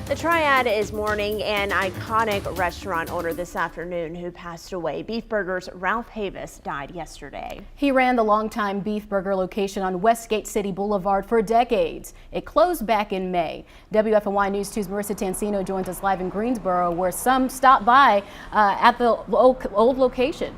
The Triad is mourning an iconic restaurant owner this afternoon who passed away. Beef Burger's Ralph Havis died yesterday. He ran the longtime Beef Burger location on Westgate City Boulevard for decades. It closed back in May. WFNY News 2's Marissa Tansino joins us live in Greensboro, where some stopped by at the old location.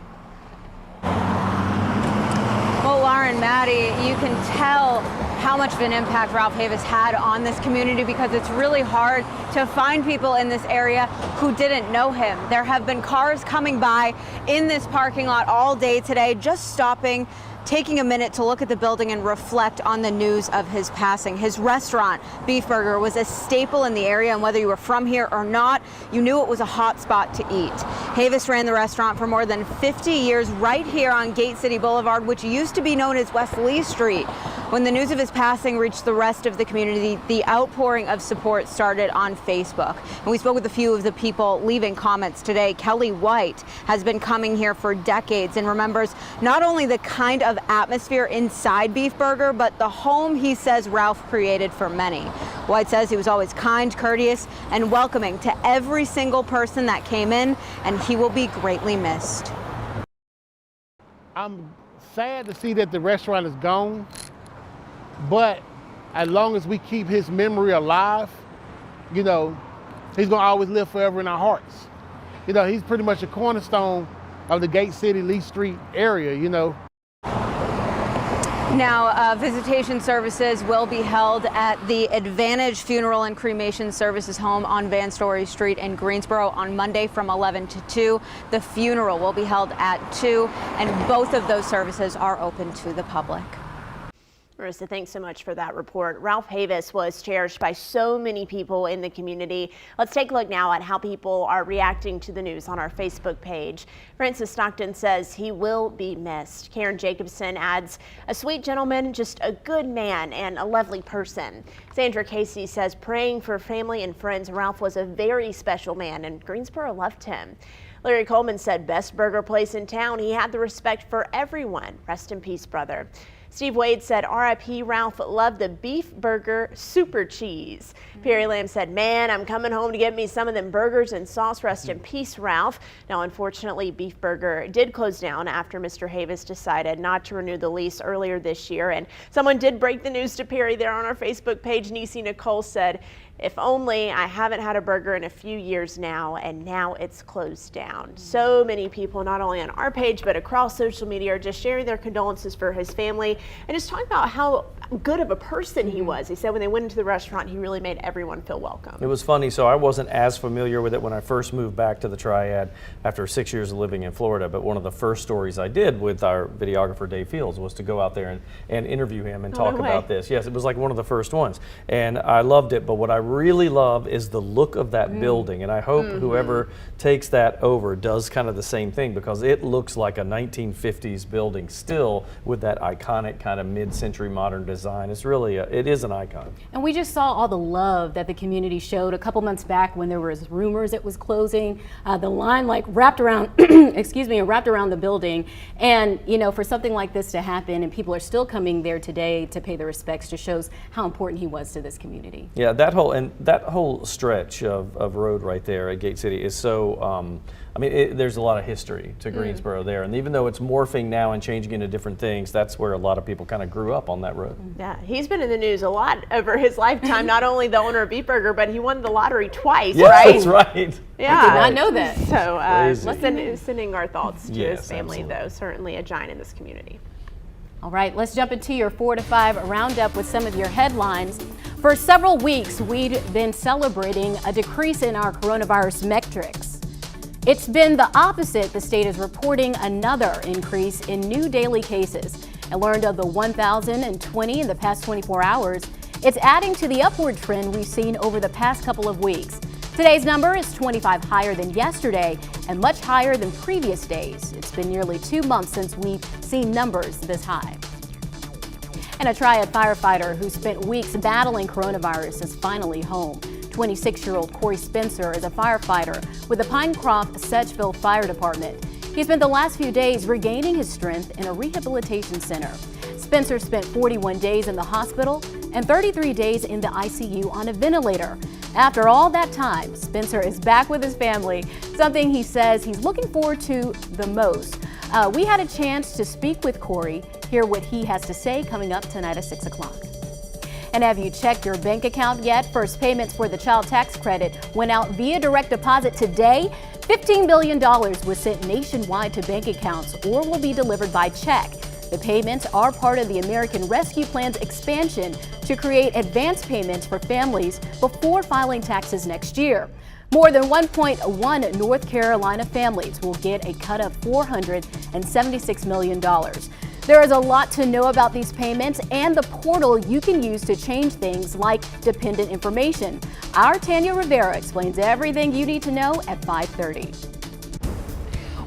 Well, Lauren, Maddie, you can tell how much of an impact Ralph Havis had on this community because it's really hard to find people in this area who didn't know him. There have been cars coming by in this parking lot all day today, just stopping, taking a minute to look at the building and reflect on the news of his passing. His restaurant, Beef Burger, was a staple in the area, and whether you were from here or not, you knew it was a hot spot to eat. Havis ran the restaurant for more than 50 years right here on Gate City Boulevard, which used to be known as West Lee Street. When the news of his passing reached the rest of the community, the outpouring of support started on Facebook. And we spoke with a few of the people leaving comments today. Kelly White has been coming here for decades and remembers not only the kind of atmosphere inside Beef Burger, but the home he says Ralph created for many. White says he was always kind, courteous, and welcoming to every single person that came in, and he will be greatly missed. I'm sad to see that the restaurant is gone, but as long as we keep his memory alive, you know, he's gonna always live forever in our hearts. You know, he's pretty much a cornerstone of the Gate City, Lee Street area, you know. Now, visitation services will be held at the Advantage Funeral and Cremation Services home on Van Story Street in Greensboro on Monday from 11 to 2. The funeral will be held at 2, and both of those services are open to the public. Marissa, thanks so much for that report. Ralph Havis was cherished by so many people in the community. Let's take a look now at how people are reacting to the news on our Facebook page. Francis Stockton says he will be missed. Karen Jacobson adds, a sweet gentleman, just a good man and a lovely person. Sandra Casey says, praying for family and friends. Ralph was a very special man and Greensboro loved him. Larry Coleman said, best burger place in town. He had the respect for everyone. Rest in peace, brother. Steve Wade said, RIP Ralph, loved the Beef Burger super cheese. Perry Lamb said, man, I'm coming home to get me some of them burgers and sauce. Rest in peace, Ralph. Now, unfortunately, Beef Burger did close down after Mr. Havis decided not to renew the lease earlier this year. And someone did break the news to Perry there on our Facebook page. Niecy Nicole said, if only I haven't had a burger in a few years now, and now it's closed down. So many people, not only on our page, but across social media, are just sharing their condolences for his family and just talking about how good of a person he was. He said when they went into the restaurant, he really made everyone feel welcome. It was funny. So I wasn't as familiar with it when I first moved back to the Triad after 6 years of living in Florida. But one of the first stories I did with our videographer, Dave Fields, was to go out there and interview him and talk about this. Yes, it was like one of the first ones. And I loved it. But what I really love is the look of that building. And I hope whoever takes that over does kind of the same thing, because it looks like a 1950s building still with that iconic kind of mid-century modern design. It's really, it is an icon. And we just saw all the love that the community showed a couple months back when there was rumors it was closing. The line like wrapped around, excuse me, wrapped around the building. And you know, for something like this to happen, and people are still coming there today to pay their respects, just shows how important he was to this community. Yeah, that whole stretch of road right there at Gate City is so, I mean, there's a lot of history to Greensboro there. And even though it's morphing now and changing into different things, that's where a lot of people kind of grew up on that road. Yeah, he's been in the news a lot over his lifetime, not only the owner of Beef Burger, but he won the lottery twice, right? That's right. Yeah. I did not know that. So sending our thoughts to his family, absolutely. though. Certainly a giant in this community. All right, let's jump into your 4 to 5 roundup with some of your headlines. For several weeks, we've been celebrating a decrease in our coronavirus metrics. It's been the opposite. The state is reporting another increase in new daily cases. I learned of the 1,020 in the past 24 hours. It's adding to the upward trend we've seen over the past couple of weeks. Today's number is 25 higher than yesterday and much higher than previous days. It's been nearly 2 months since we've seen numbers this high. And a Triad firefighter who spent weeks battling coronavirus is finally home. 26-year-old Corey Spencer is a firefighter with the Pinecroft-Sedgeville Fire Department. He spent the last few days regaining his strength in a rehabilitation center. Spencer spent 41 days in the hospital and 33 days in the ICU on a ventilator. After all that time, Spencer is back with his family, something he says he's looking forward to the most. We had a chance to speak with Corey, hear what he has to say coming up tonight at 6 o'clock. And have you checked your bank account yet? First payments for the child tax credit went out via direct deposit today. $15 billion was sent nationwide to bank accounts or will be delivered by check. The payments are part of the American Rescue Plan's expansion to create advance payments for families before filing taxes next year. More than 1.1 North Carolina families will get a cut of $476 million. There is a lot to know about these payments and the portal you can use to change things like dependent information. Our Tanya Rivera explains everything you need to know at 5:30.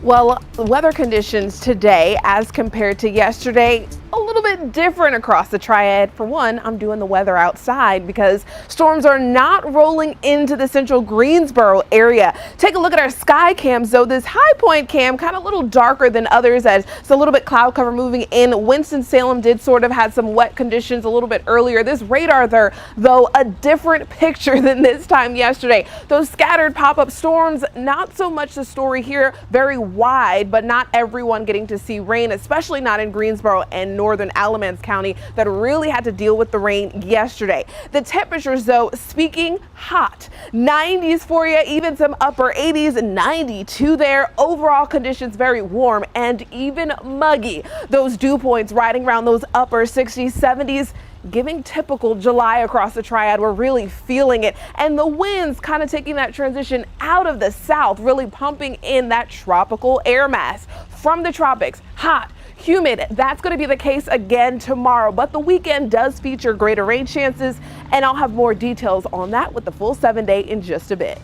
Well, weather conditions today as compared to yesterday, a little bit different across the Triad. For one, I'm doing the weather outside because storms are not rolling into the central Greensboro area. Take a look at our sky cams though. This high point cam kind of a little darker than others as it's a little bit cloud cover moving in. Winston-Salem did sort of had some wet conditions a little bit earlier. This radar there, though, a different picture than this time yesterday. Those scattered pop-up storms, not so much the story here, very wide, but not everyone getting to see rain, especially not in Greensboro and northern Alamance County that really had to deal with the rain yesterday. The temperatures, though, speaking hot. 90s for you, even some upper 80s, 92 there. Overall conditions very warm and even muggy. Those dew points riding around those upper 60s, 70s. Giving typical July across the Triad. We're really feeling it. And the winds kind of taking that transition out of the south, really pumping in that tropical air mass from the tropics. Hot, humid. That's going to be the case again tomorrow. But the weekend does feature greater rain chances. And I'll have more details on that with the full 7-day in just a bit.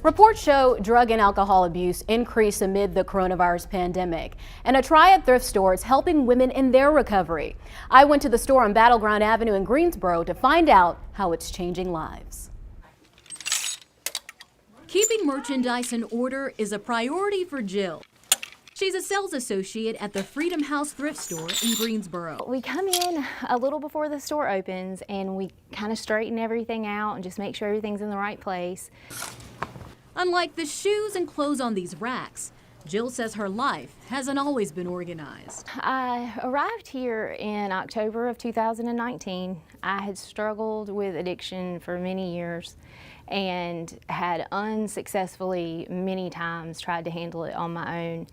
Reports show drug and alcohol abuse increase amid the coronavirus pandemic, and a Triad thrift store is helping women in their recovery. I went to the store on Battleground Avenue in Greensboro to find out how it's changing lives. Keeping merchandise in order is a priority for Jill. She's a sales associate at the Freedom House thrift store in Greensboro. We come in a little before the store opens and we kind of straighten everything out and just make sure everything's in the right place. Unlike the shoes and clothes on these racks, Jill says her life hasn't always been organized. I arrived here in October of 2019. I had struggled with addiction for many years and had unsuccessfully many times tried to handle it on my own.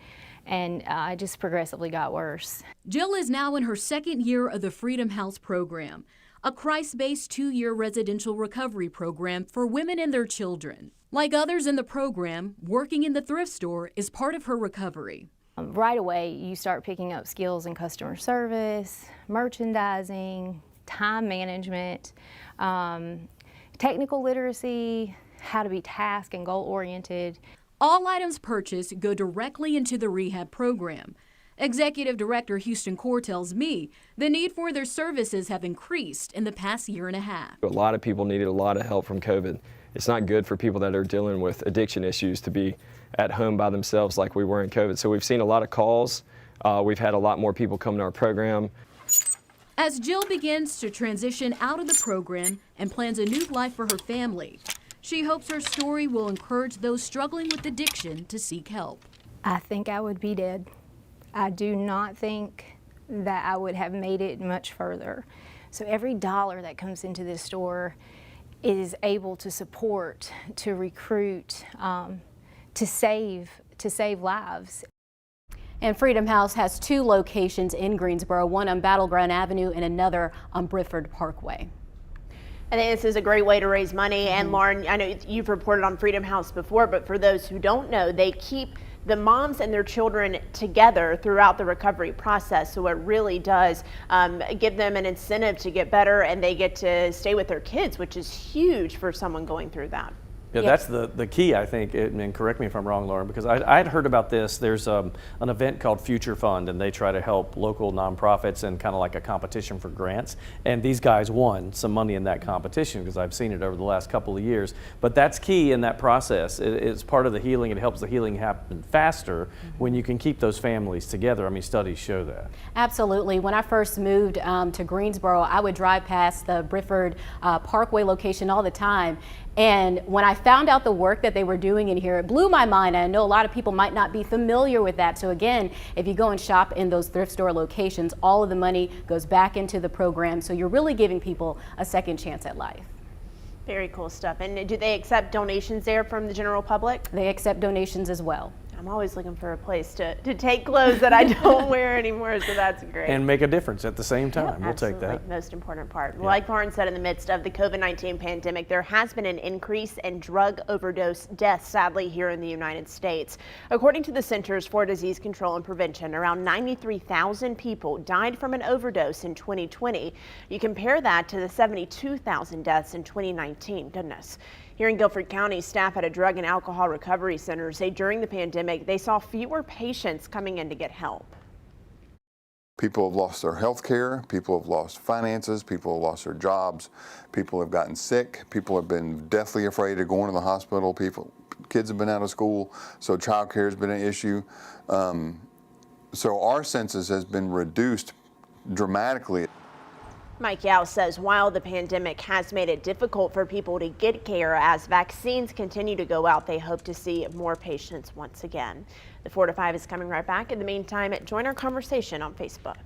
And I just progressively got worse. Jill is now in her second year of the Freedom House program, a Christ-based 2-year residential recovery program for women and their children. Like others in the program, working in the thrift store is part of her recovery. Right away, you start picking up skills in customer service, merchandising, time management, technical literacy, how to be task and goal-oriented. All items purchased go directly into the rehab program. Executive Director Houston Core tells me the need for their services have increased in the past year and a half. A lot of people needed a lot of help from COVID. It's not good for people that are dealing with addiction issues to be at home by themselves like we were in COVID. So we've seen a lot of calls. We've had a lot more people come to our program. As Jill begins to transition out of the program and plans a new life for her family, she hopes her story will encourage those struggling with addiction to seek help. I think I would be dead. I do not think that I would have made it much further. So every dollar that comes into this store is able to support, to recruit, to save lives. And Freedom House has 2 locations in Greensboro, one on Battleground Avenue and another on Brifford Parkway. I think this is a great way to raise money. And Lauren, I know you've reported on Freedom House before, but for those who don't know, they keep the moms and their children together throughout the recovery process. So it really does give them an incentive to get better, and they get to stay with their kids, which is huge for someone going through that. Yeah, that's the key, I think, and correct me if I'm wrong, Lauren, because I had heard about this. There's an event called Future Fund, and they try to help local nonprofits and kind of like a competition for grants. And these guys won some money in that competition because I've seen it over the last couple of years. But that's key in that process. It's part of the healing. It helps the healing happen faster when you can keep those families together. I mean, studies show that. Absolutely. When I first moved to Greensboro, I would drive past the Brifford Parkway location all the time. And when I found out the work that they were doing in here, it blew my mind. I know a lot of people might not be familiar with that. So again, if you go and shop in those thrift store locations, all of the money goes back into the program. So you're really giving people a second chance at life. Very cool stuff. And do they accept donations there from the general public? They accept donations as well. I'm always looking for a place to take clothes that I don't wear anymore, so that's great. And make a difference at the same time. Yeah, we'll take that. Most important part. Yeah. Like Lauren said, in the midst of the COVID-19 pandemic, there has been an increase in drug overdose deaths, sadly, here in the United States. According to the Centers for Disease Control and Prevention, around 93,000 people died from an overdose in 2020. You compare that to the 72,000 deaths in 2019. Goodness. Here in Guilford County, staff at a drug and alcohol recovery center say during the pandemic, they saw fewer patients coming in to get help. People have lost their health care, people have lost finances, people have lost their jobs, people have gotten sick, people have been deathly afraid of going to the hospital, kids have been out of school, so child care has been an issue. So our census has been reduced dramatically. Mike Yao says while the pandemic has made it difficult for people to get care, as vaccines continue to go out, they hope to see more patients once again. The 4 to 5 is coming right back. In the meantime, join our conversation on Facebook.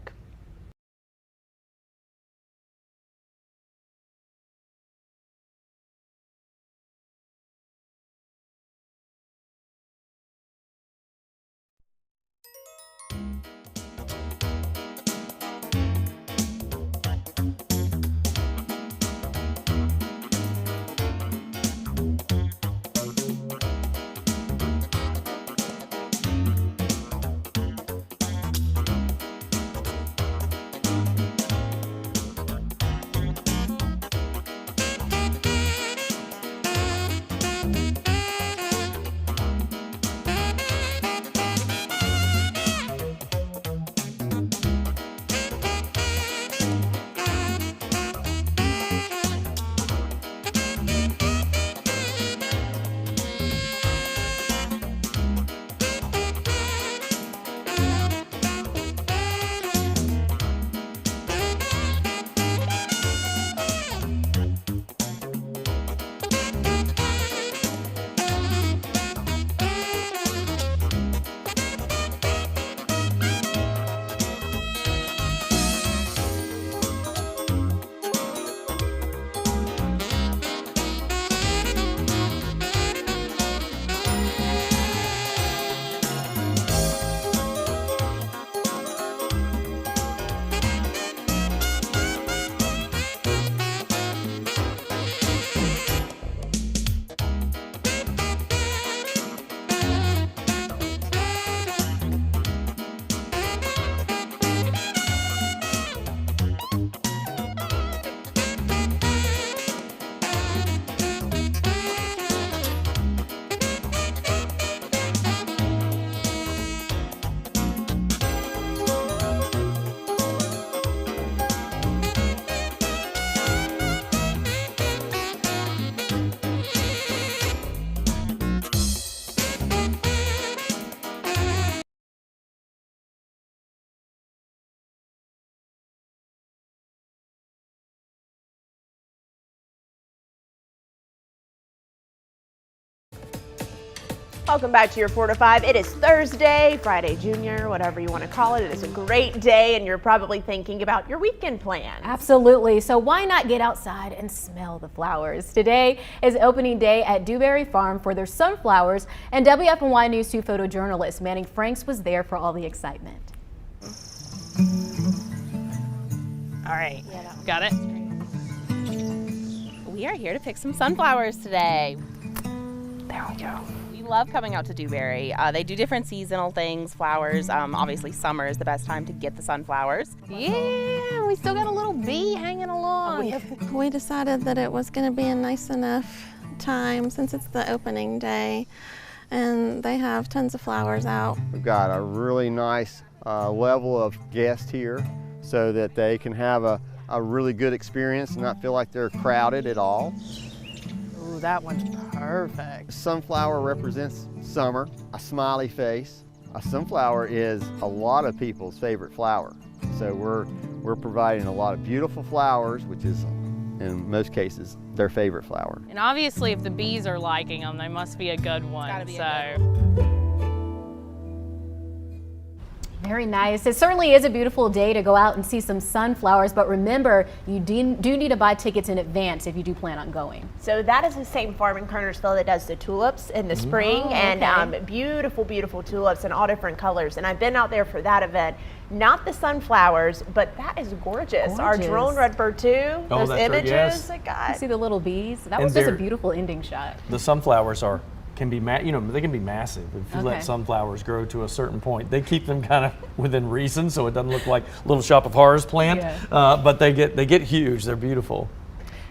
Welcome back to your 4 to 5. It is Thursday, Friday Junior, whatever you want to call it. It is a great day, and you're probably thinking about your weekend plans. Absolutely. So why not get outside and smell the flowers? Today is opening day at Dewberry Farm for their sunflowers, and WFNY News 2 photojournalist Manning Franks was there for all the excitement. All right, got it. We are here to pick some sunflowers today. There we go. We love coming out to Dewberry. They do different seasonal things, flowers. Obviously, summer is the best time to get the sunflowers. Yeah, we still got a little bee hanging along. We decided that it was going to be a nice enough time since it's the opening day, and they have tons of flowers out. We've got a really nice level of guests here so that they can have a really good experience and not feel like they're crowded at all. Ooh, that one's perfect. Sunflower represents summer, a smiley face. A sunflower is a lot of people's favorite flower. So we're providing a lot of beautiful flowers, which is in most cases their favorite flower. And obviously if the bees are liking them, they must be a good one. Gotta be a good one. Very nice. It certainly is a beautiful day to go out and see some sunflowers, but remember, you do need to buy tickets in advance if you do plan on going. So that is the same farm in Kernersville that does the tulips in the spring, and beautiful, beautiful tulips in all different colors. And I've been out there for that event. Not the sunflowers, but that is gorgeous. Our drone redbird too. Oh, those that's images, right, yes. God. You see the little bees? That And was just a beautiful ending shot. The sunflowers can be they can be massive if you let sunflowers grow to a certain point. They keep them kind of within reason, so it doesn't look like Little Shop of Horrors plant. But they get huge. They're beautiful.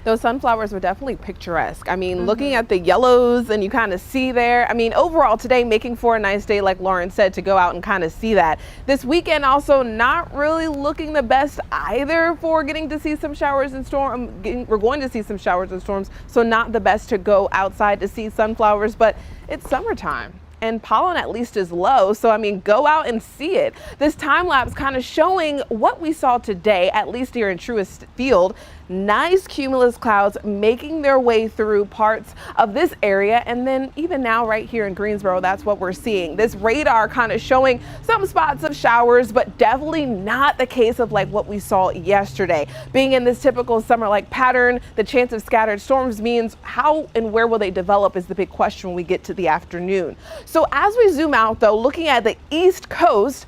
Those sunflowers were definitely picturesque. I mean, looking at the yellows and you kind of see there. I mean, overall today making for a nice day, like Lauren said, to go out and kind of see that. This weekend also not really looking the best either for getting to see some showers and storms. We're going to see some showers and storms, so not the best to go outside to see sunflowers, but it's summertime. And pollen at least is low, so I mean, go out and see it. This time lapse kind of showing what we saw today, at least here in Truist Field. Nice cumulus clouds making their way through parts of this area, and then even now right here in Greensboro, that's what we're seeing. This radar kind of showing some spots of showers, but definitely not the case of like what we saw yesterday. Being in this typical summer-like pattern, the chance of scattered storms means how and where will they develop is the big question when we get to the afternoon. So as we zoom out though, looking at the East Coast,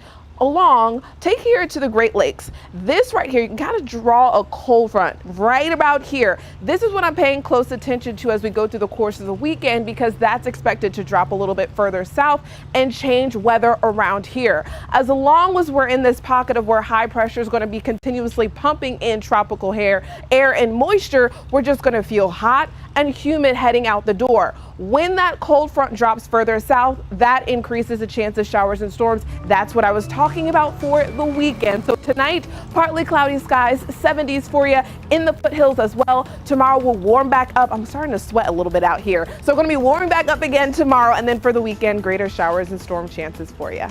take here to the Great Lakes. This right here, you can kind of draw a cold front right about here. This is what I'm paying close attention to as we go through the course of the weekend, because that's expected to drop a little bit further south and change weather around here. As long as we're in this pocket of where high pressure is going to be continuously pumping in tropical air and moisture, we're just going to feel hot and humid heading out the door. When that cold front drops further south, that increases the chance of showers and storms. That's what I was talking about for the weekend. So tonight, partly cloudy skies, 70s for you in the foothills as well. Tomorrow we'll warm back up. I'm starting to sweat a little bit out here. So we're going to be warming back up again tomorrow, and then for the weekend, greater showers and storm chances for you.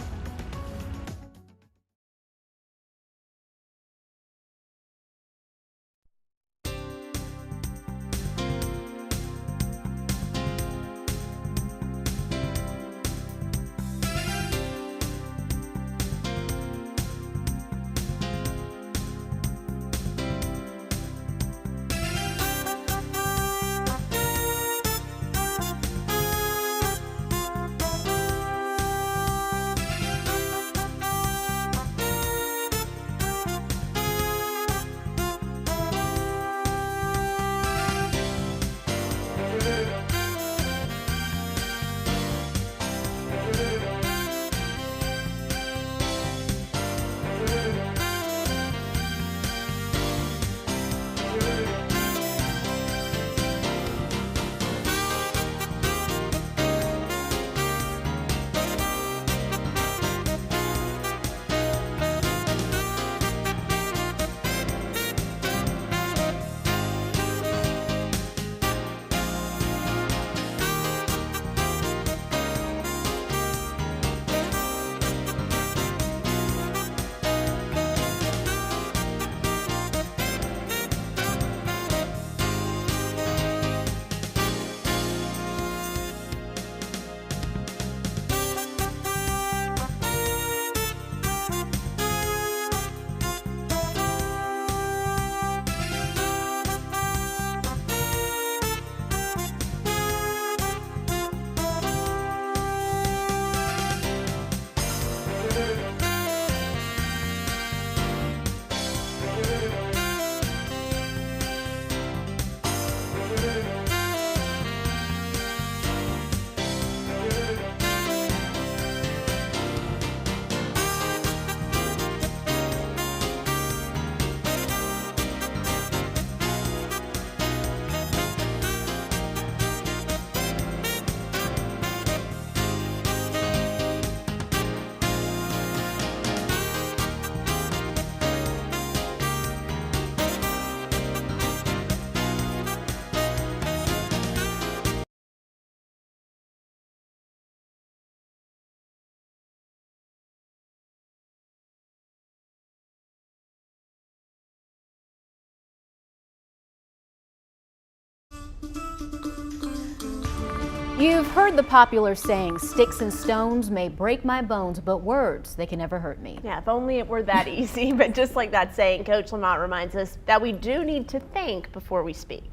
You've heard the popular saying, sticks and stones may break my bones, but words, they can never hurt me. Yeah, if only it were that easy. But just like that saying, Coach Lamont reminds us that we do need to think before we speak.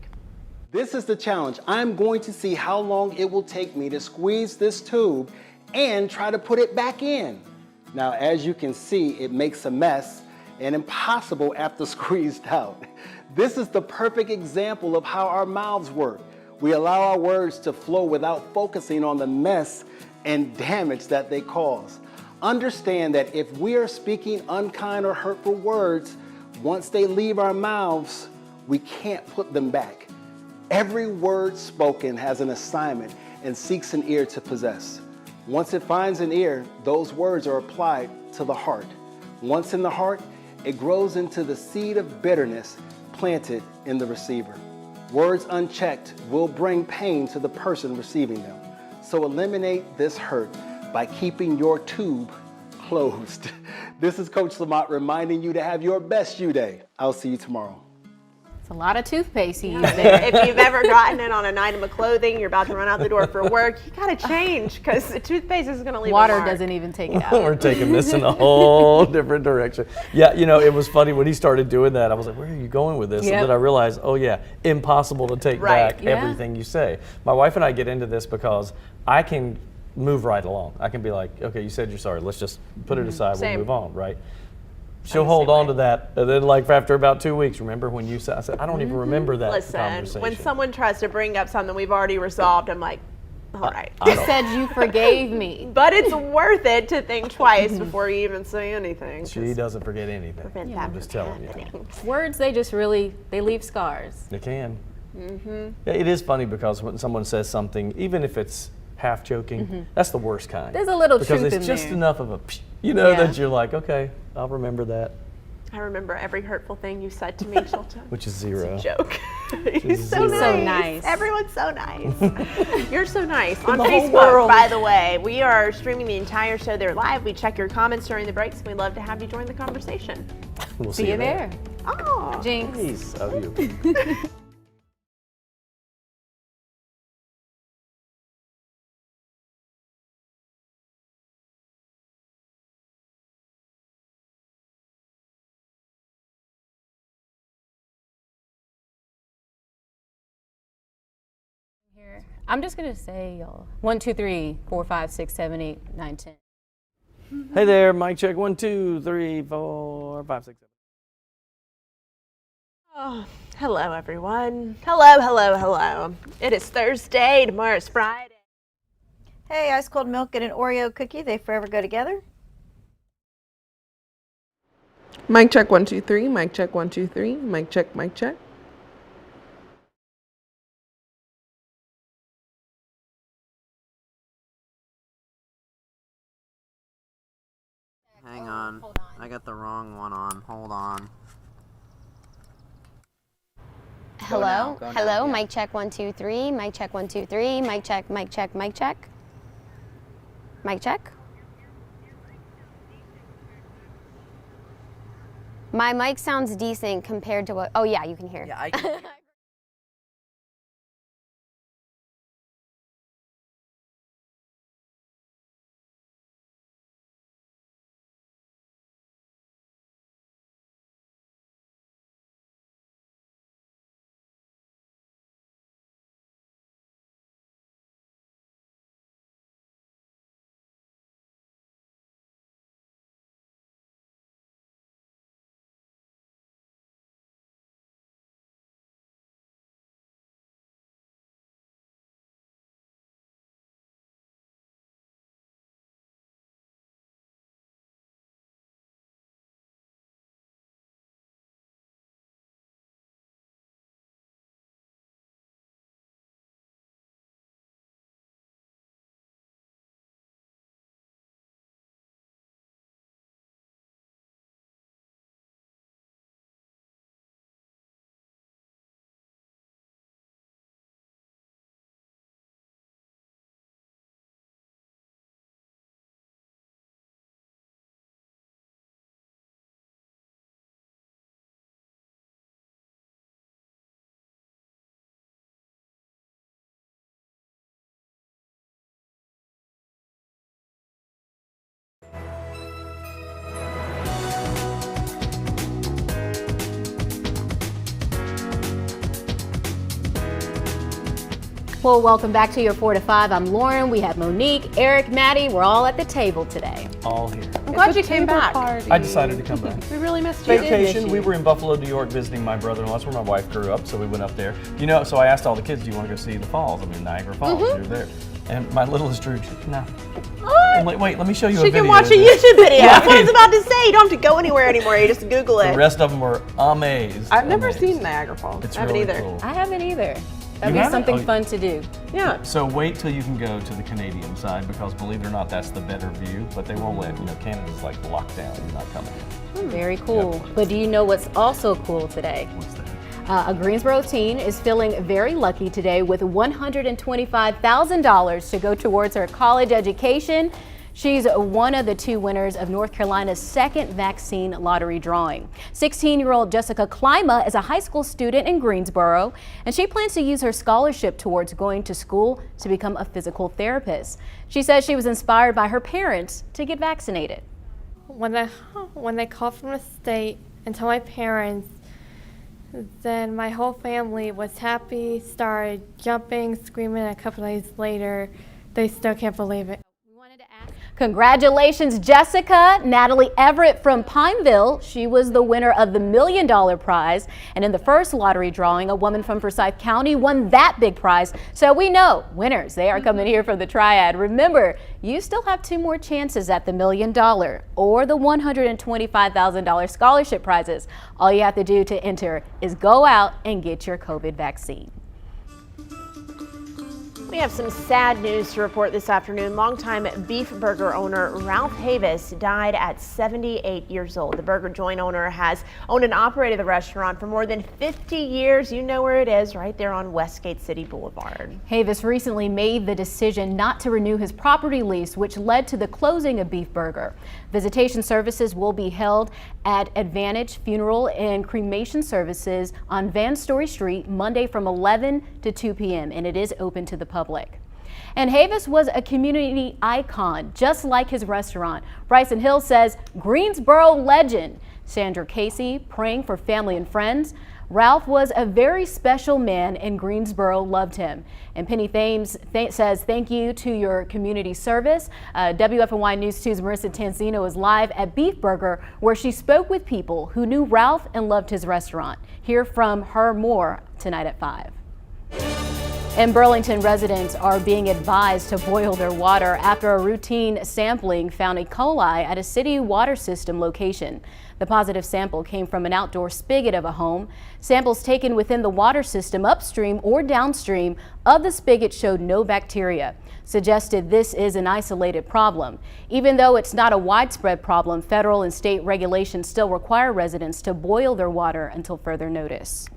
This is the challenge. I'm going to see how long it will take me to squeeze this tube and try to put it back in. Now, as you can see, it makes a mess and impossible after squeezed out. This is the perfect example of how our mouths work. We allow our words to flow without focusing on the mess and damage that they cause. Understand that if we are speaking unkind or hurtful words, once they leave our mouths, we can't put them back. Every word spoken has an assignment and seeks an ear to possess. Once it finds an ear, those words are applied to the heart. Once in the heart, it grows into the seed of bitterness planted in the receiver. Words unchecked will bring pain to the person receiving them. So eliminate this hurt by keeping your tube closed. This is Coach Lamont reminding you to have your best you day. I'll see you tomorrow. It's a lot of toothpaste you use there. If you've ever gotten it on an item of clothing, you're about to run out the door for work, you gotta change because the toothpaste is gonna leave Water a mark. doesn't even take it out. We're taking this in a whole different direction. Yeah, you know, it was funny when he started doing that. I was like, where are you going with this? Yep. And then I realized, oh yeah, impossible to take Right. back Yeah. everything you say. My wife and I get into this because I can move right along. I can be like, okay, you said you're sorry. Let's just put it aside. Same. We'll move on, right? She'll hold on to that, and then like after about 2 weeks, remember when you said, I said, I don't even remember that Listen, conversation. when someone tries to bring up something we've already resolved, I'm like, all right. You said you forgave me. But it's worth it to think twice before you even say anything. She doesn't forget anything. Prevent that I'm from just telling you. happening. Words, they just really, they leave scars. They can. Yeah, it is funny because when someone says something, even if it's half joking, that's the worst kind. There's a little because truth it's in just there. enough of a, you know, Yeah. that you're like, okay, I'll remember that. I remember every hurtful thing you said to me, Chilton. Which is zero. Joke. He's so zero. nice. So nice. Everyone's so nice. You're so nice. On the whole Facebook, world. by the way, we are streaming the entire show there live. We check your comments during the breaks. We'd love to have you join the conversation. We'll See you there. Oh, Jinx. Nice of you. Here. I'm just gonna say, y'all. 1, 2, 3, 4, 5, 6, 7, 8, 9, 10. Hey there, mic check. 1, 2, 3, 4, 5, 6, 7. Oh, hello, everyone. Hello, hello, hello. It is Thursday. Tomorrow's Friday. Hey, ice cold milk and an Oreo cookie, they forever go together. Mic check 1 2 3. Mic check 1 2 3. Mic check. Mic check. Hang on. I got the wrong one on. Hold on. Hello? Go now, Hello? yeah. Mic check 1 2 3. Mic check 1 2 3. Mic check, mic check, mic check. Mic check. My mic sounds decent compared to what. Oh, yeah, you can hear. Yeah, I can. Well, welcome back to your 4 to 5. I'm Lauren. We have Monique, Eric, Maddie. We're all at the table today. All here. I'm glad you came back. I decided to come back. We really missed you. Vacation. We were in Buffalo, New York, visiting my brother-in-law. That's where my wife grew up, so we went up there. You know, so I asked all the kids, "Do you want to go see the falls?" I mean, Niagara Falls. You're there. And my littlest Drew, no. Wait, let me show you a video. She can watch a YouTube video. That's what I was about to say. You don't have to go anywhere anymore. You just Google it. The rest of them were amazed. I've never seen Niagara Falls. It's I haven't really either. cool. I haven't either. That'd You be haven't? something fun to do. Yeah. So wait till you can go to the Canadian side, because believe it or not, that's the better view. But they won't let, Canada's like locked down. You're not coming in. Very cool. Yep. But do you know what's also cool today? What's that? A Greensboro teen is feeling very lucky today with $125,000 to go towards her college education. She's one of the 2 winners of North Carolina's second vaccine lottery drawing. 16-year-old Jessica Klima is a high school student in Greensboro, and she plans to use her scholarship towards going to school to become a physical therapist. She says she was inspired by her parents to get vaccinated. When they called from the state and told my parents, then my whole family was happy, started jumping, screaming. A couple days later, they still can't believe it. Congratulations, Jessica. Natalie Everett from Pineville. She was the winner of the $1 million prize. And in the first lottery drawing, a woman from Forsyth County won that big prize. So we know winners, they are coming here for the Triad. Remember, you still have 2 more chances at the $1 million or the $125,000 scholarship prizes. All you have to do to enter is go out and get your COVID vaccine. We have some sad news to report this afternoon. Longtime beef burger owner Ralph Havis died at 78 years old. The burger joint owner has owned and operated the restaurant for more than 50 years. You know where it is, right there on Westgate City Boulevard. Havis recently made the decision not to renew his property lease, which led to the closing of Beef Burger. Visitation services will be held at Advantage Funeral and Cremation Services on Van Story Street Monday from 11 to 2 p.m. and it is open to the public. And Havis was a community icon, just like his restaurant. Bryson Hill says Greensboro legend. Sandra Casey praying for family and friends. Ralph was a very special man and Greensboro loved him. And Penny Thames says thank you to your community service. WFNY News 2's Marissa Tanzino is live at Beef Burger, where she spoke with people who knew Ralph and loved his restaurant. Hear from her more tonight at 5. In Burlington, residents are being advised to boil their water after a routine sampling found E. coli at a city water system location. The positive sample came from an outdoor spigot of a home. Samples taken within the water system upstream or downstream of the spigot showed no bacteria, suggested this is an isolated problem. Even though it's not a widespread problem, federal and state regulations still require residents to boil their water until further notice.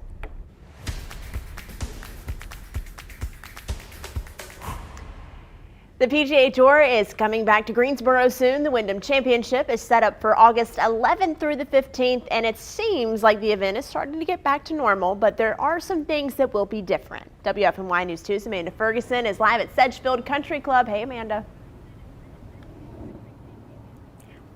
The PGA Tour is coming back to Greensboro soon. The Wyndham Championship is set up for August 11th through the 15th, and it seems like the event is starting to get back to normal, but there are some things that will be different. WFNY News 2's Amanda Ferguson is live at Sedgefield Country Club. Hey, Amanda.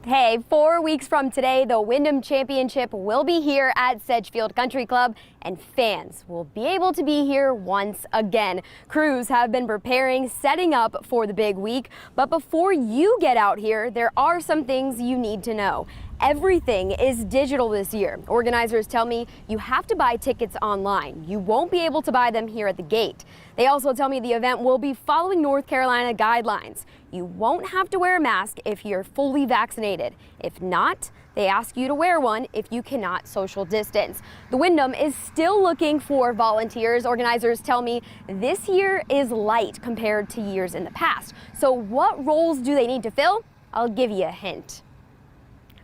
Hey, 4 weeks from today, the Wyndham Championship will be here at Sedgefield Country Club, and fans will be able to be here once again. Crews have been preparing, setting up for the big week, but before you get out here, there are some things you need to know. Everything is digital this year. Organizers tell me you have to buy tickets online. You won't be able to buy them here at the gate. They also tell me the event will be following North Carolina guidelines. You won't have to wear a mask if you're fully vaccinated. If not, they ask you to wear one if you cannot social distance. The Wyndham is still looking for volunteers. Organizers tell me this year is light compared to years in the past. So what roles do they need to fill? I'll give you a hint.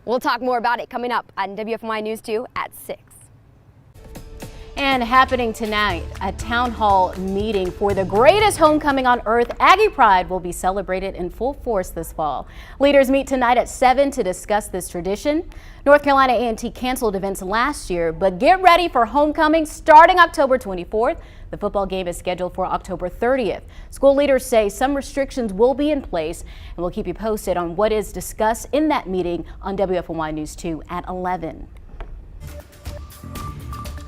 We'll talk more about it coming up on WFNY News 2 at 6. And happening tonight, a town hall meeting for the greatest homecoming on earth, Aggie Pride, will be celebrated in full force this fall. Leaders meet tonight at 7 to discuss this tradition. North Carolina A&T canceled events last year, but get ready for homecoming starting October 24th. The football game is scheduled for October 30th. School leaders say some restrictions will be in place, and we'll keep you posted on what is discussed in that meeting on WFNY News 2 at 11.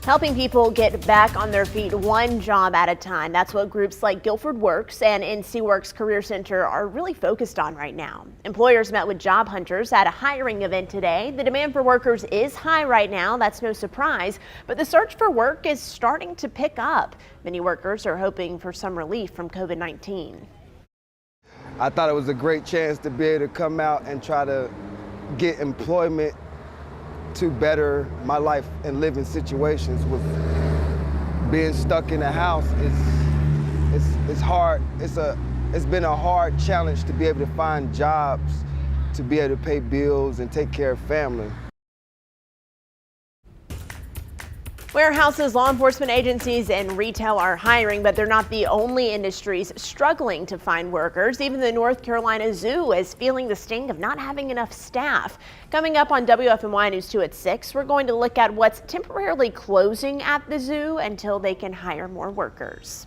Helping people get back on their feet one job at a time. That's what groups like Guilford Works and NC Works Career Center are really focused on right now. Employers met with job hunters at a hiring event today. The demand for workers is high right now. That's no surprise, but the search for work is starting to pick up. Many workers are hoping for some relief from COVID-19. I thought it was a great chance to be able to come out and try to get employment to better my life and living situations. With being stuck in the house, it's hard. It's been a hard challenge to be able to find jobs, to be able to pay bills and take care of family. Warehouses, law enforcement agencies, and retail are hiring, but they're not the only industries struggling to find workers. Even the North Carolina Zoo is feeling the sting of not having enough staff. Coming up on WFMY News 2 at 6, we're going to look at what's temporarily closing at the zoo until they can hire more workers.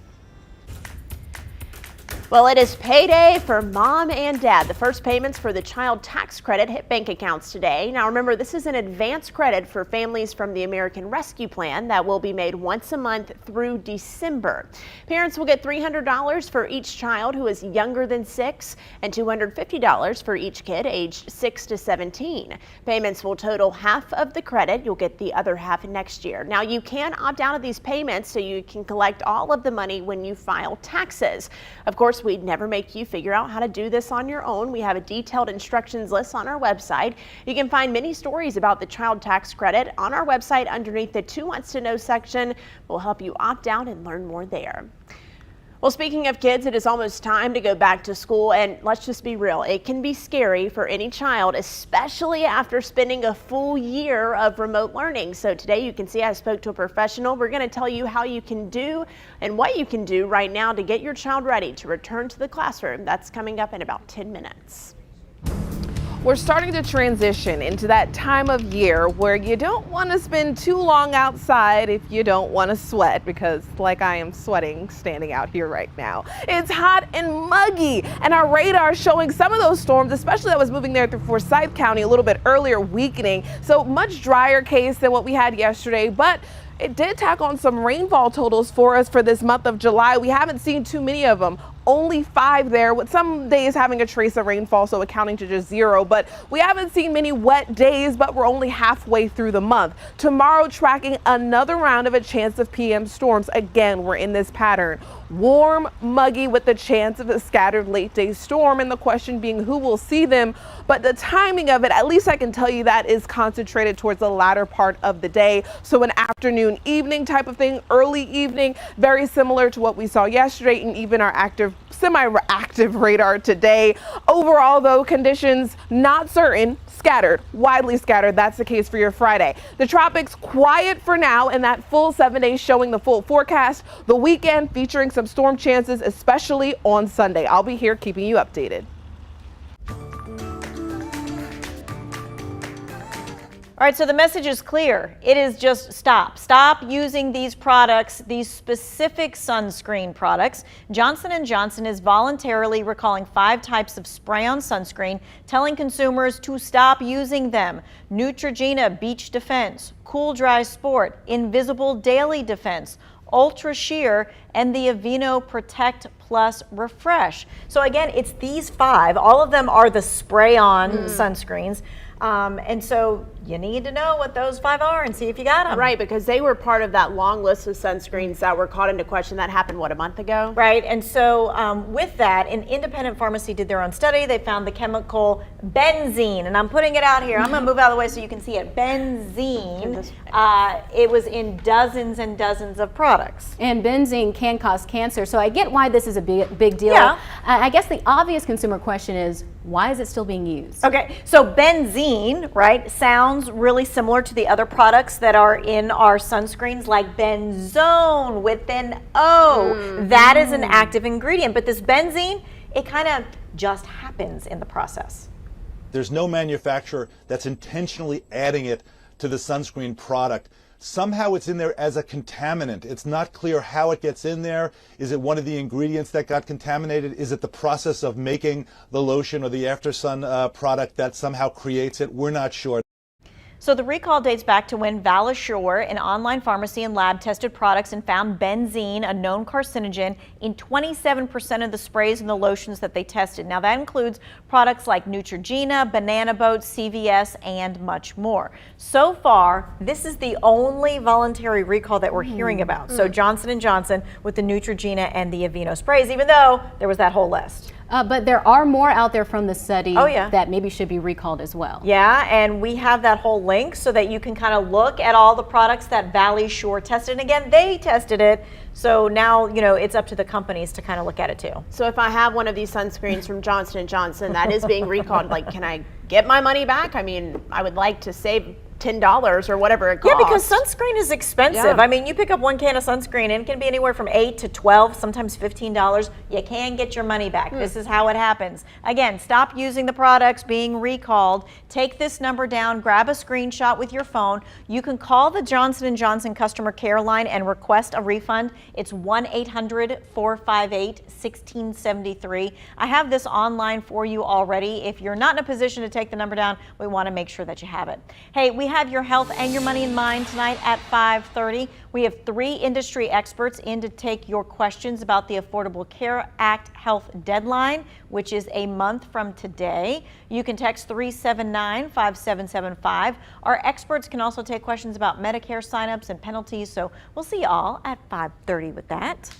Well, it is payday for mom and dad. The first payments for the child tax credit hit bank accounts today. Now remember, this is an advance credit for families from the American Rescue Plan that will be made once a month through December. Parents will get $300 for each child who is younger than 6 and $250 for each kid aged 6 to 17. Payments will total half of the credit. You'll get the other half next year. Now you can opt out of these payments so you can collect all of the money when you file taxes. Of course, we'd never make you figure out how to do this on your own. We have a detailed instructions list on our website. You can find many stories about the child tax credit on our website underneath the Who Wants to Know section. We'll help you opt out and learn more there. Well, speaking of kids, it is almost time to go back to school, and let's just be real, it can be scary for any child, especially after spending a full year of remote learning. So today you can see I spoke to a professional. We're going to tell you how you can do and what you can do right now to get your child ready to return to the classroom. That's coming up in about 10 minutes. We're starting to transition into that time of year where you don't want to spend too long outside if you don't want to sweat, because like I am sweating standing out here right now. It's hot and muggy, and our radar is showing some of those storms, especially that was moving there through Forsyth County a little bit earlier, weakening. So much drier case than what we had yesterday, but it did tack on some rainfall totals for us for this month of July. We haven't seen too many of them. Only 5 there, with some days having a trace of rainfall, so accounting to just 0. But we haven't seen many wet days, but we're only halfway through the month. Tomorrow, tracking another round of a chance of PM storms. Again, we're in this pattern. Warm, muggy, with the chance of a scattered late day storm, and the question being who will see them. But the timing of it, at least I can tell you, that is concentrated towards the latter part of the day. So an afternoon, evening type of thing, early evening, very similar to what we saw yesterday and even our semi-active radar today. Overall, though, conditions not certain, scattered, widely scattered. That's the case for your Friday. The tropics quiet for now, and that full 7 days showing the full forecast. The weekend featuring some storm chances, especially on Sunday. I'll be here keeping you updated. All right, so the message is clear. It is just stop. Stop using these products, these specific sunscreen products. Johnson & Johnson is voluntarily recalling 5 types of spray-on sunscreen, telling consumers to stop using them. Neutrogena Beach Defense, Cool Dry Sport, Invisible Daily Defense, Ultra Sheer, and the Aveeno Protect Plus Refresh. So again, it's these 5. All of them are the spray-on sunscreens. And so you need to know what those 5 are and see if you got them. Right, because they were part of that long list of sunscreens that were called into question. That happened, what, a month ago? Right, and so with that, an independent pharmacy did their own study. They found the chemical benzene, and I'm putting it out here. I'm going to move out of the way so you can see it. Benzene. It was in dozens and dozens of products. And benzene can cause cancer, so I get why this is a big deal. Yeah. I guess the obvious consumer question is, why is it still being used? Okay, so benzene, right, sounds really similar to the other products that are in our sunscreens, like benzone with an O. That is an active ingredient, but this benzene, it kind of just happens in the process. There's no manufacturer that's intentionally adding it to the sunscreen product. Somehow it's in there as a contaminant. It's not clear how it gets in there. Is it one of the ingredients that got contaminated? Is it the process of making the lotion or the after sun product that somehow creates it? We're not sure. So the recall dates back to when Valisure, an online pharmacy and lab, tested products and found benzene, a known carcinogen, in 27% of the sprays and the lotions that they tested. Now that includes products like Neutrogena, Banana Boat, CVS, and much more. So far, this is the only voluntary recall that we're hearing about. So Johnson & Johnson with the Neutrogena and the Aveeno sprays, even though there was that whole list. But there are more out there from the study yeah. that maybe should be recalled as well. Yeah, and we have that whole link so that you can kind of look at all the products that Valisure tested. And again, they tested it. So now, you know, it's up to the companies to kind of look at it too. So if I have one of these sunscreens from Johnson & Johnson that is being recalled, like, can I get my money back? I mean, I would like to save $10 or whatever it costs. Yeah, because sunscreen is expensive. Yeah. I mean, you pick up one can of sunscreen and it can be anywhere from $8 to $12, sometimes $15. You can get your money back. This is how it happens. Again, stop using the products being recalled. Take this number down, grab a screenshot with your phone. You can call the Johnson & Johnson customer care line and request a refund. It's 1-800-458-1673. I have this online for you already. If you're not in a position to take the number down, we want to make sure that you have it. Hey, we have your health and your money in mind tonight at 5:30. We have 3 industry experts in to take your questions about the Affordable Care Act health deadline, which is a month from today. You can text 379-5775. Our experts can also take questions about Medicare signups and penalties. So we'll see you all at 5:30 with that.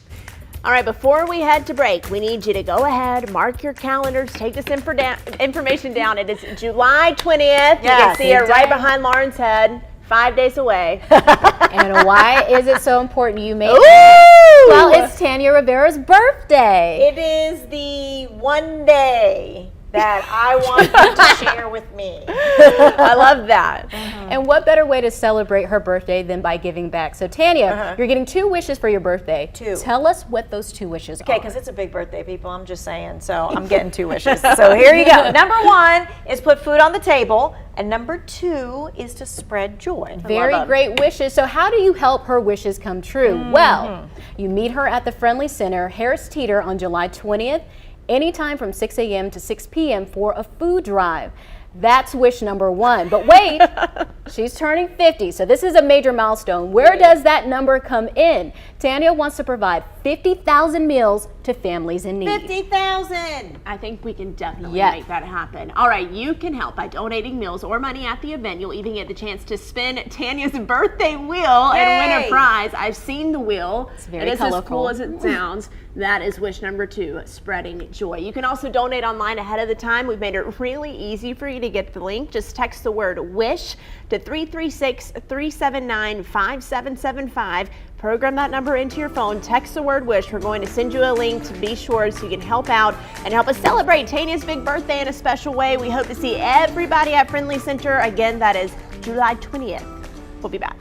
All right, before we head to break, we need you to go ahead, mark your calendars, take this information down. It is July 20th. You can see it right behind Lauren's head. 5 days away. And why is it so important you made it? Well, it's Tanya Rivera's birthday. It is the one day that I want you to share with me. I love that. And what better way to celebrate her birthday than by giving back? So Tanya, you're getting 2 wishes for your birthday. 2. Tell us what those 2 wishes are. Okay, because it's a big birthday, people. I'm just saying. So I'm getting 2 wishes. So here you go. Number 1 is put food on the table. And number 2 is to spread joy. Very great wishes. So how do you help her wishes come true? Well, you meet her at the Friendly Center, Harris Teeter, on July 20th. Anytime from 6 a.m. to 6 p.m. for a food drive. That's wish number 1. But wait, she's turning 50, so this is a major milestone. Where does that number come in? Tanya wants to provide 50,000 meals to families in need. 50,000! I think we can definitely make that happen. All right, you can help by donating meals or money at the event. You'll even get the chance to spin Tanya's birthday wheel and win a prize. I've seen the wheel. It's very colorful. As cool as it sounds. That is wish number 2, spreading joy. You can also donate online ahead of the time. We've made it really easy for you to get the link. Just text the word WISH to 336-379-5775. Program that number into your phone. Text the word WISH. We're going to send you a link to be sure so you can help out and help us celebrate Tanya's big birthday in a special way. We hope to see everybody at Friendly Center. Again, that is July 20th. We'll be back.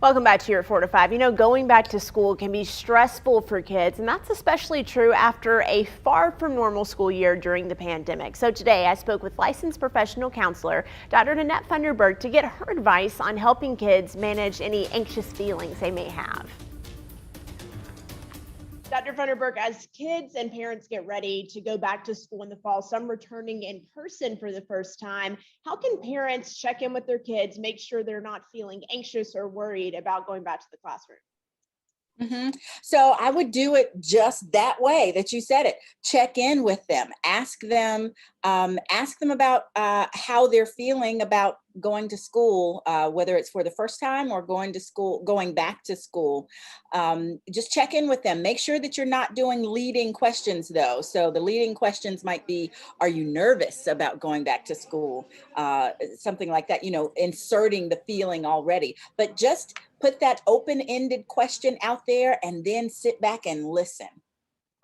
Welcome back to your 4 to 5. You know, going back to school can be stressful for kids, and that's especially true after a far from normal school year during the pandemic. So today I spoke with licensed professional counselor Dr. Natalie Everett to get her advice on helping kids manage any anxious feelings they may have. Dr. Funderburg, as kids and parents get ready to go back to school in the fall, some returning in person for the first time, how can parents check in with their kids, make sure they're not feeling anxious or worried about going back to the classroom? So I would do it just that way that you said it. Check in with them, ask them about how they're feeling about going to school, whether it's for the first time or going back to school. Just check in with them. Make sure that you're not doing leading questions though. So the leading questions might be, are you nervous about going back to school? Something like that, you know, inserting the feeling already, but just put that open-ended question out there and then sit back and listen.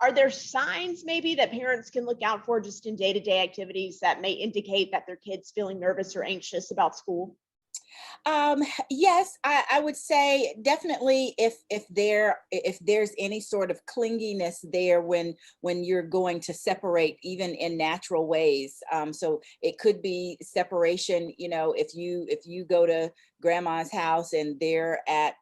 Are there signs maybe that parents can look out for just in day-to-day activities that may indicate that their kid's feeling nervous or anxious about school? Yes, I would say definitely if there's any sort of clinginess there when you're going to separate, even in natural ways. So it could be separation, you know, if you go to grandma's house and they're at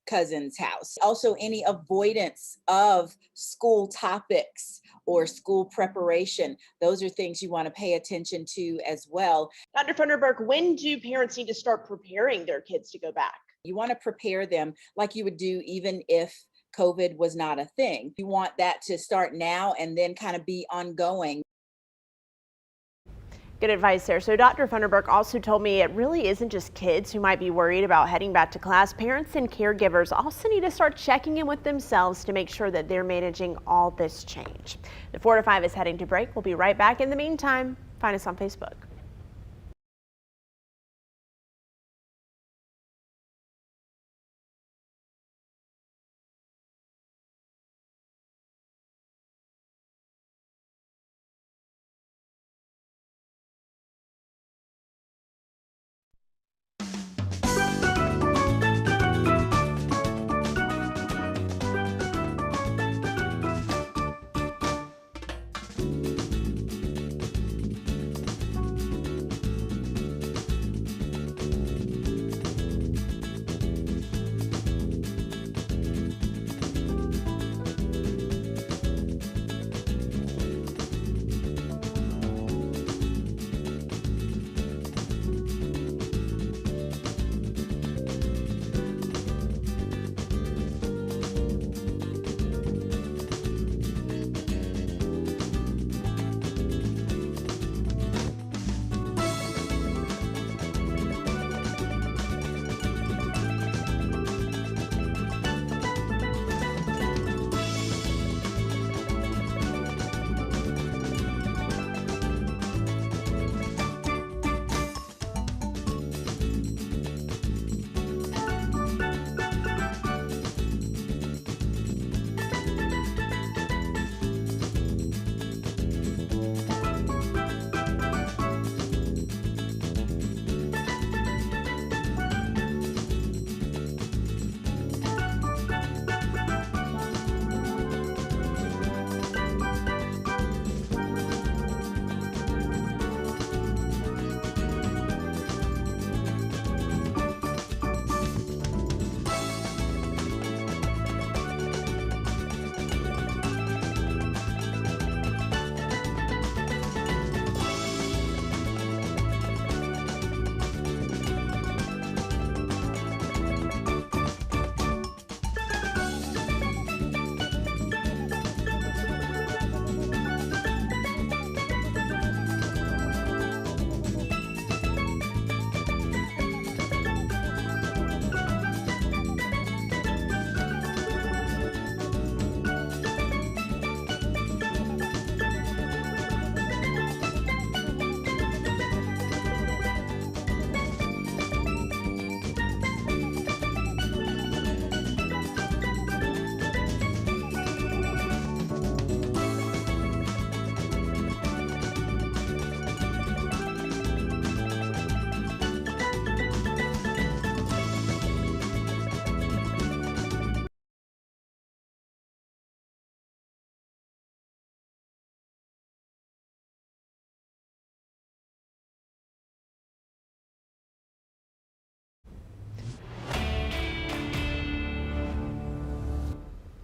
cousin's house. Also, any avoidance of school topics or school preparation. Those are things you want to pay attention to as well. Dr. Funderburg, when do parents need to start preparing their kids to go back? You want to prepare them like you would do even if COVID was not a thing. You want that to start now and then kind of be ongoing. Good advice there. So Dr. Funderburg also told me it really isn't just kids who might be worried about heading back to class. Parents and caregivers also need to start checking in with themselves to make sure that they're managing all this change. The 4 to 5 is heading to break. We'll be right back. In the meantime, find us on Facebook.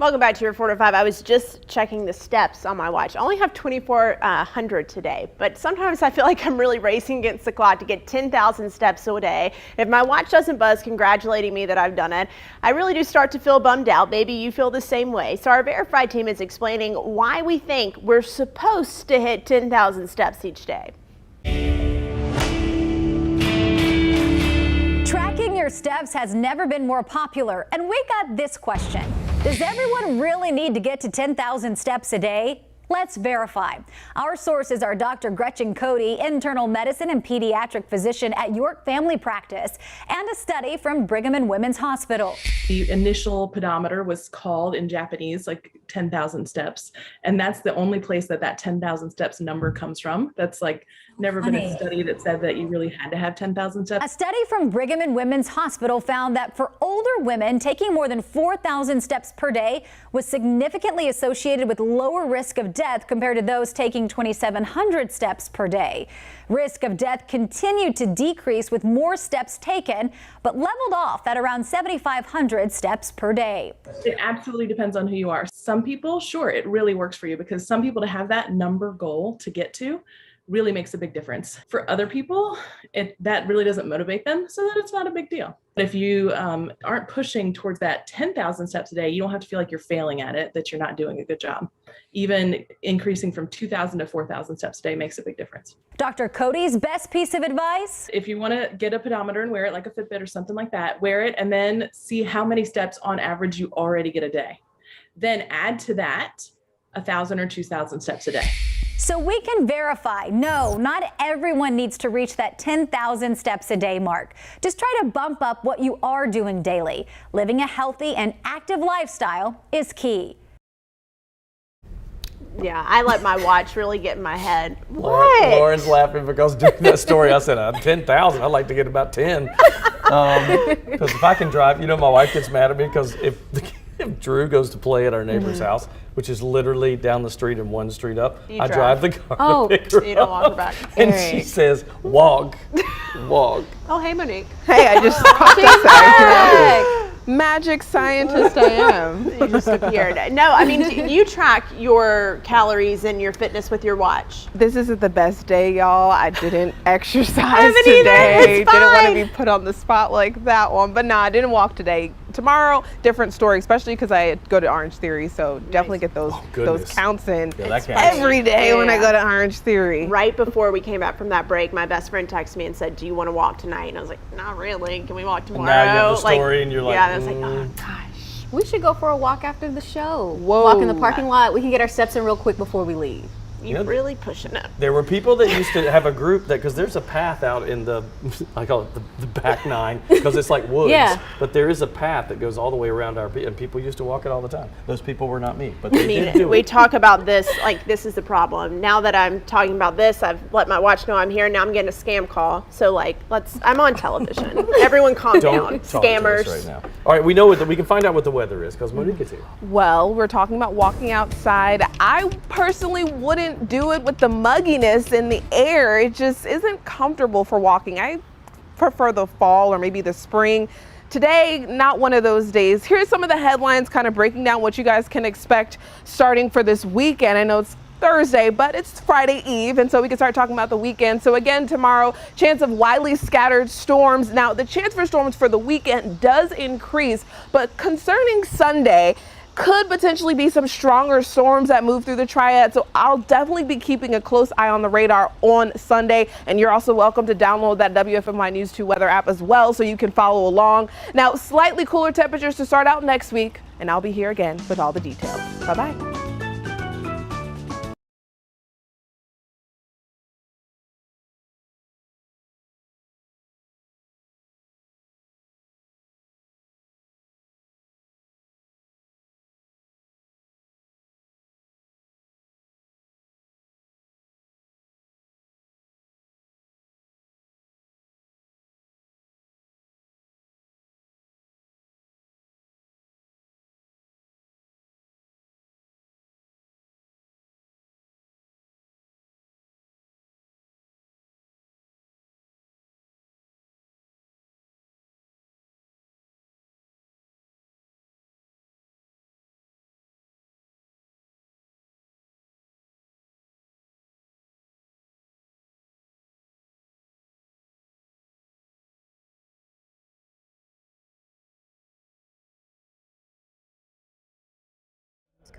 Welcome back to your 4 to 5. I was just checking the steps on my watch. I only have 2,400 today, but sometimes I feel like I'm really racing against the clock to get 10,000 steps a day. If my watch doesn't buzz congratulating me that I've done it, I really do start to feel bummed out. Maybe you feel the same way. So our Verified team is explaining why we think we're supposed to hit 10,000 steps each day. Tracking your steps has never been more popular, and we got this question. Does everyone really need to get to 10,000 steps a day? Let's verify. Our sources are Dr. Gretchen Cody, internal medicine and pediatric physician at York Family Practice, and a study from Brigham and Women's Hospital. The initial pedometer was called in Japanese like 10,000 steps, and that's the only place that 10,000 steps number comes from. That's like never been a study that said that you really had to have 10,000 steps. A study from Brigham and Women's Hospital found that for older women, taking more than 4,000 steps per day was significantly associated with lower risk of death compared to those taking 2,700 steps per day. Risk of death continued to decrease with more steps taken, but leveled off at around 7,500 steps per day. It absolutely depends on who you are. Some people, sure, it really works for you, because some people, to have that number goal to get to really makes a big difference. For other people, that really doesn't motivate them, so that it's not a big deal. But if you aren't pushing towards that 10,000 steps a day, you don't have to feel like you're failing at it, that you're not doing a good job. Even increasing from 2,000 to 4,000 steps a day makes a big difference. Dr. Cody's best piece of advice? If you want to get a pedometer and wear it like a Fitbit or something like that, wear it and then see how many steps on average you already get a day. Then add to that 1,000 or 2,000 steps a day. So we can verify, no, not everyone needs to reach that 10,000 steps a day mark. Just try to bump up what you are doing daily. Living a healthy and active lifestyle is key. Yeah, I let my watch really get in my head. What? Lauren's laughing because during that story I said 10,000. I'd like to get about 10. Because if I can drive, my wife gets mad at me because if Drew goes to play at our neighbor's house, which is literally down the street and one street up, I drive the car to pick her you don't walk her back. And she says, walk, walk. Oh, hey, Monique. Hey, I just caught that. Magic scientist I am. You just appeared. No, I mean, you track your calories and your fitness with your watch. This isn't the best day, y'all. I didn't exercise today. Didn't want to be put on the spot like that one. But no, I didn't walk today. Tomorrow, different story, especially because I go to Orange Theory. So definitely get those counts in every day when I go to Orange Theory. Right before we came back from that break, my best friend texted me and said, "Do you want to walk tonight?" And I was like, "Not really. Can we walk tomorrow?" And now you have the story and you're like, yeah, I was like, oh gosh. We should go for a walk after the show. Whoa. Walk in the parking lot. We can get our steps in real quick before we leave. You're really pushing it. There were people that used to have a group because there's a path out in I call it the back nine, because it's like woods. Yeah. But there is a path that goes all the way around and people used to walk it all the time. Those people were not me, but they did do it. We talk about this, like this is the problem. Now that I'm talking about this, I've let my watch know I'm here. Now I'm getting a scam call. So I'm on television. Everyone calm down. Scammers. Right now. All right, we know we can find out what the weather is because Monique is here. Well, we're talking about walking outside. I personally wouldn't do it with the mugginess in the air. It just isn't comfortable for walking. I prefer the fall or maybe the spring. Today, not one of those days. Here's some of the headlines kind of breaking down what you guys can expect starting for this weekend. I know it's Thursday, but it's Friday Eve, and so we can start talking about the weekend. So again, tomorrow, chance of widely scattered storms. Now, the chance for storms for the weekend does increase, but concerning Sunday, could potentially be some stronger storms that move through the triad. So I'll definitely be keeping a close eye on the radar on Sunday. And you're also welcome to download that WFMY News 2 weather app as well so you can follow along. Now, slightly cooler temperatures to start out next week, and I'll be here again with all the details. Bye-bye.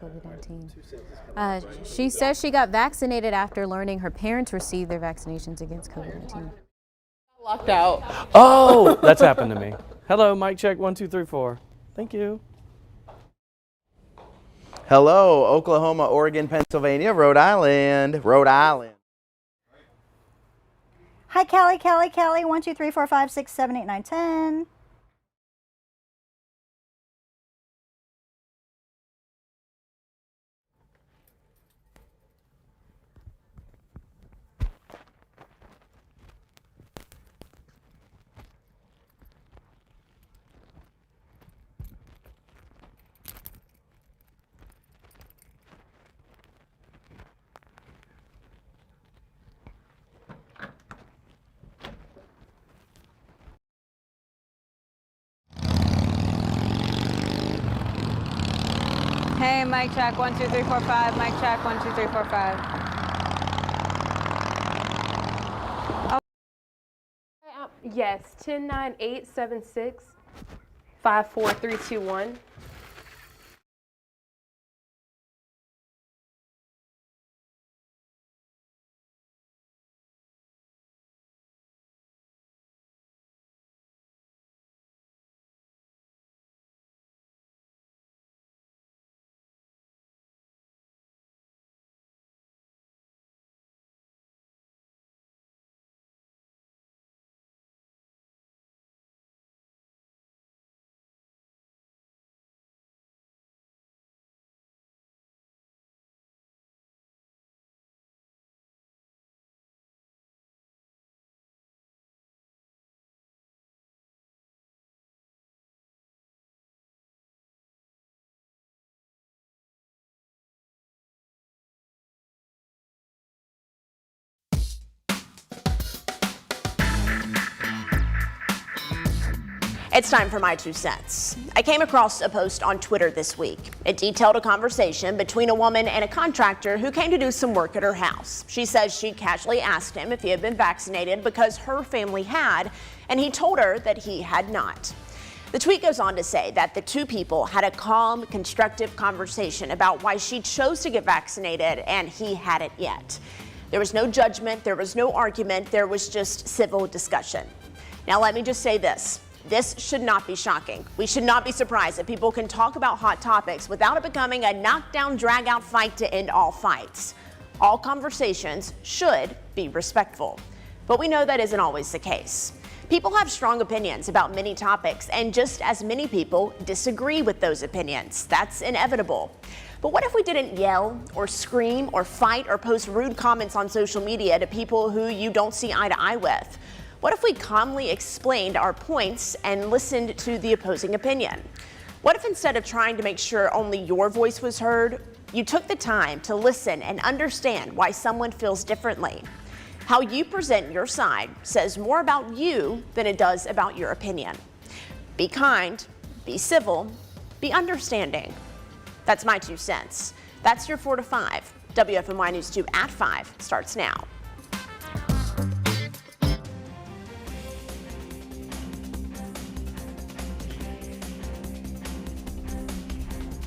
COVID-19. She says she got vaccinated after learning her parents received their vaccinations against COVID-19. Locked out. Oh, that's happened to me. Hello, mic check 1, 2, 3, 4. Thank you. Hello, Oklahoma, Oregon, Pennsylvania, Rhode Island, Rhode Island. Hi, Callie, Callie, Callie. 1, 2, 3, 4, 5, 6, 7, 8, 9, 10. Hey, mic check, 1, 2, 3, 4, 5. Mic check, 1, 2, 3, 4, 5. Yes, 10, 9, 8, 7, 6, 5, 4, 3, 2, 1. It's time for my 2 cents. I came across a post on Twitter this week. It detailed a conversation between a woman and a contractor who came to do some work at her house. She says she casually asked him if he had been vaccinated because her family had, and he told her that he had not. The tweet goes on to say that the two people had a calm, constructive conversation about why she chose to get vaccinated and he hadn't yet. There was no judgment, there was no argument, there was just civil discussion. Now let me just say this. This should not be shocking. We should not be surprised that people can talk about hot topics without it becoming a knockdown, drag-out fight to end all fights. All conversations should be respectful. But we know that isn't always the case. People have strong opinions about many topics, and just as many people disagree with those opinions. That's inevitable. But what if we didn't yell or scream or fight or post rude comments on social media to people who you don't see eye to eye with? What if we calmly explained our points and listened to the opposing opinion? What if instead of trying to make sure only your voice was heard, you took the time to listen and understand why someone feels differently? How you present your side says more about you than it does about your opinion. Be kind, be civil, be understanding. That's my 2 cents. That's your 4 to 5. WFMY News 2 at 5 starts now.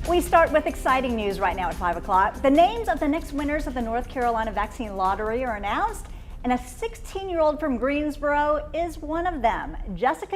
We start with exciting news right now at 5 o'clock. The names of the next winners of the North Carolina Vaccine Lottery are announced, and a 16-year-old from Greensboro is one of them. Jessica